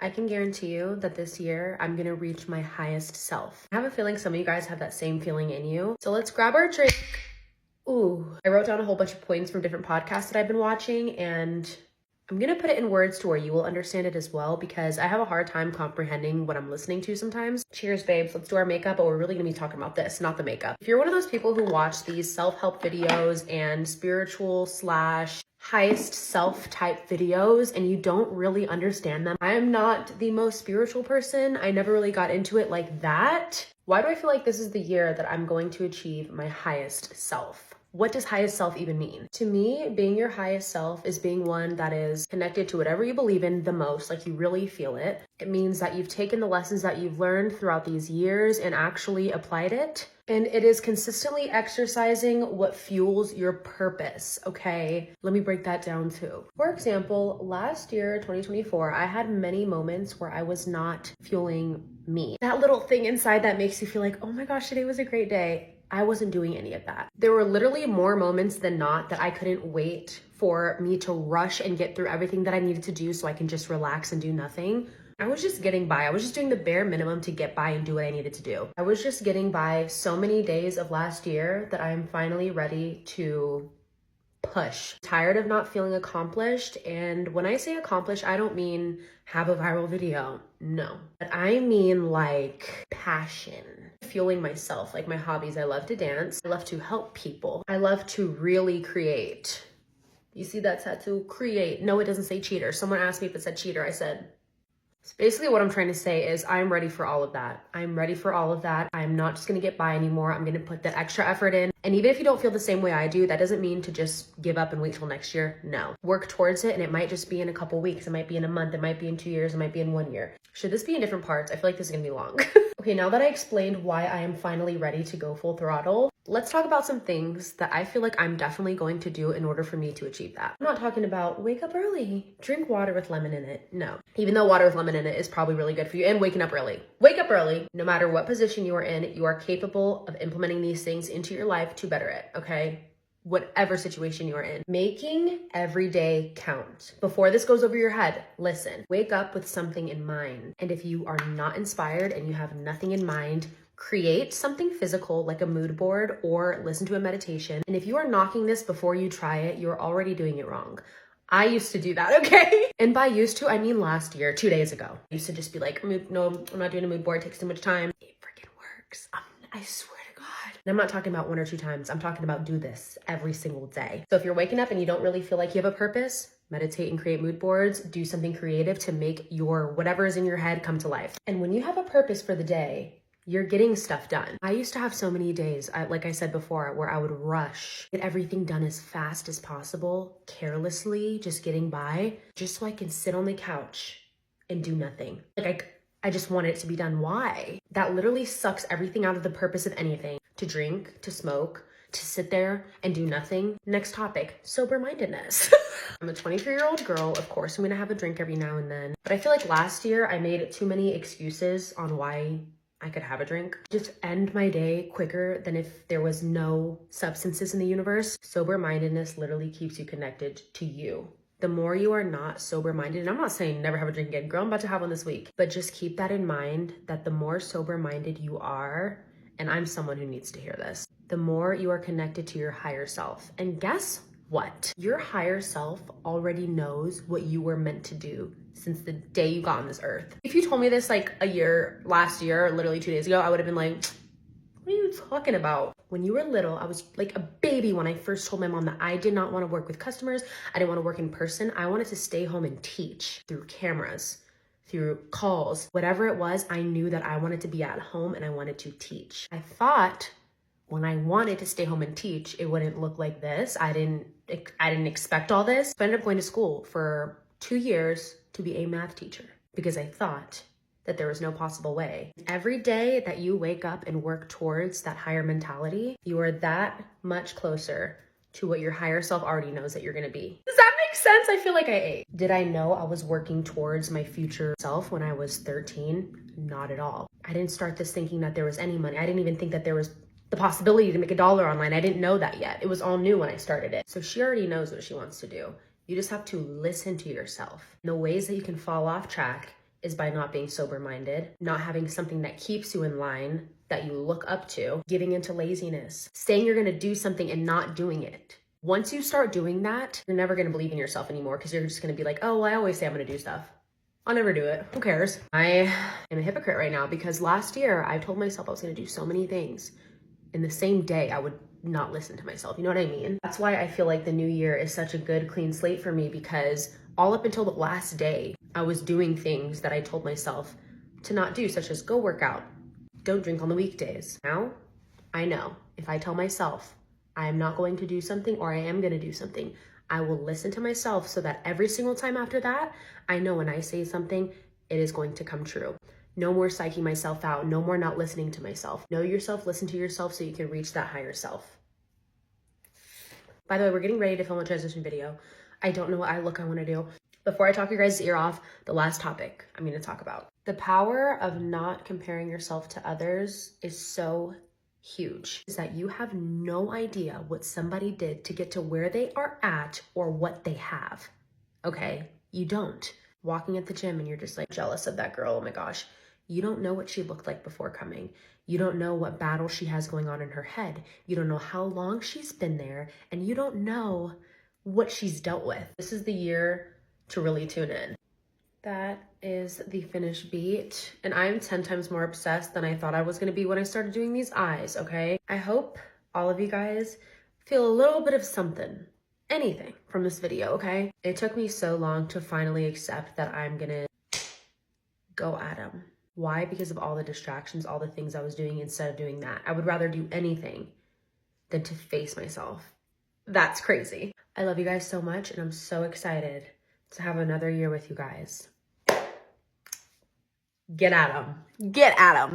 I can guarantee you that this year I'm gonna reach my highest self. I have a feeling some of you guys have that same feeling in you. So let's grab our drink. Ooh, I wrote down a whole bunch of points from different podcasts that I've been watching, and I'm gonna put it in words to where you will understand it as well, because I have a hard time comprehending what I'm listening to sometimes. Cheers, babes. Let's do our makeup, but we're really gonna be talking about this, not the makeup. If you're one of those people who watch these self-help videos and spiritual slash highest self type videos and you don't really understand them, I am not the most spiritual person. I never really got into it like that. Why do I feel like this is the year that I'm going to achieve my highest self? What does highest self even mean? To me, being your highest self is being one that is connected to whatever you believe in the most, like you really feel it. It means that you've taken the lessons that you've learned throughout these years and actually applied it. And it is consistently exercising what fuels your purpose, okay? Let me break that down too. For example, last year, 2024, I had many moments where I was not fueling me. That little thing inside that makes you feel like, oh my gosh, today was a great day. I wasn't doing any of that. There were literally more moments than not that I couldn't wait for me to rush and get through everything that I needed to do so I can just relax and do nothing. I was just getting by. I was just doing the bare minimum to get by and do what I needed to do. I was just getting by so many days of last year that I am finally ready to push. Tired of not feeling accomplished. And when I say accomplished, I don't mean have a viral video. No. But I mean like passion. Fueling myself, like my hobbies. I love to dance. I love to help people. I love to really create. You see that tattoo? Create. No, it doesn't say cheater. Someone asked me if it said cheater. I said, so basically what I'm trying to say is I'm ready for all of that. I'm ready for all of that. I'm not just gonna get by anymore. I'm gonna put that extra effort in. And even if you don't feel the same way I do, that doesn't mean to just give up and wait till next year. No. Work towards it, and it might just be in a couple weeks. It might be in a month. It might be in 2 years. It might be in 1 year. Should this be in different parts? I feel like this is gonna be long. Okay, now that I explained why I am finally ready to go full throttle, let's talk about some things that I feel like I'm definitely going to do in order for me to achieve that. I'm not talking about wake up early, drink water with lemon in it. No. Even though water with lemon in it is probably really good for you, and waking up early. Wake up early. No matter what position you are in, you are capable of implementing these things into your life to better it, okay? Whatever situation you're in. Making every day count. Before this goes over your head, listen, wake up with something in mind. And if you are not inspired and you have nothing in mind, create something physical like a mood board or listen to a meditation. And if you are knocking this before you try it, you're already doing it wrong. I used to do that, okay? And by used to, I mean last year, 2 days ago. I used to just be like, no, I'm not doing a mood board. It takes too much time. It freaking works. I swear to God. And I'm not talking about 1 or 2 times. I'm talking about do this every single day. So if you're waking up and you don't really feel like you have a purpose, meditate and create mood boards. Do something creative to make your whatever is in your head come to life. And when you have a purpose for the day, you're getting stuff done. I used to have so many days, like I said before, where I would rush, get everything done as fast as possible, carelessly, just getting by, just so I can sit on the couch and do nothing. Like I just want it to be done. Why? That literally sucks everything out of the purpose of anything. To drink, to smoke, to sit there and do nothing. Next topic, sober-mindedness. I'm a 23-year-old girl. Of course, I'm gonna have a drink every now and then. But I feel like last year I made too many excuses on why I could have a drink. Just end my day quicker than if there was no substances in the universe. Sober-mindedness literally keeps you connected to you. The more you are not sober-minded, and I'm not saying never have a drink again, girl, I'm about to have one this week, but just keep that in mind that the more sober-minded you are, and I'm someone who needs to hear this, the more you are connected to your higher self. And guess what? Your higher self already knows what you were meant to do since the day you got on this earth. If you told me this like last year, literally 2 days ago, I would have been like, what are you talking about? When you were little, I was like a baby when I first told my mom that I did not want to work with customers. I didn't want to work in person. I wanted to stay home and teach through cameras, through calls, whatever it was. I knew that I wanted to be at home and I wanted to teach. I thought when I wanted to stay home and teach, it wouldn't look like this. I didn't expect all this. I ended up going to school for 2 years to be a math teacher because I thought that there was no possible way. Every day that you wake up and work towards that higher mentality, you are that much closer to what your higher self already knows that you're gonna be. Does that make sense? I feel like I ate. Did I know I was working towards my future self when I was 13? Not at all. I didn't start this thinking that there was any money. I didn't even think that there was the possibility to make $1 online. I didn't know that yet. It was all new when I started it. So she already knows what she wants to do. You just have to listen to yourself. The ways that you can fall off track is by not being sober-minded, not having something that keeps you in line, that you look up to, giving into laziness, saying you're gonna do something and not doing it. Once you start doing that, you're never gonna believe in yourself anymore because you're just gonna be like, oh, well, I always say I'm gonna do stuff. I'll never do it. Who cares? I am a hypocrite right now because last year I told myself I was gonna do so many things. In the same day, I would not listen to myself. You know what I mean? That's why I feel like the new year is such a good clean slate for me, because all up until the last day, I was doing things that I told myself to not do, such as go work out, don't drink on the weekdays. Now, I know if I tell myself I am not going to do something or I am going to do something, I will listen to myself so that every single time after that, I know when I say something, it is going to come true. No more psyching myself out. No more not listening to myself. Know yourself, listen to yourself so you can reach that higher self. By the way, we're getting ready to film a transition video. I don't know what eye look I want to do. Before I talk your guys' ear off, the last topic I'm going to talk about. The power of not comparing yourself to others is so huge. Is that you have no idea what somebody did to get to where they are at or what they have. Okay? You don't. Walking at the gym and you're just like jealous of that girl. Oh my gosh. You don't know what she looked like before coming. You don't know what battle she has going on in her head. You don't know how long she's been there, and you don't know what she's dealt with. This is the year to really tune in. That is the finished beat, and I'm 10 times more obsessed than I thought I was gonna be when I started doing these eyes, okay? I hope all of you guys feel a little bit of something, anything from this video, okay? It took me so long to finally accept that I'm gonna go at him. Why? Because of all the distractions, all the things I was doing instead of doing that. I would rather do anything than to face myself. That's crazy. I love you guys so much, and I'm so excited to have another year with you guys. Get at 'em. Get at 'em.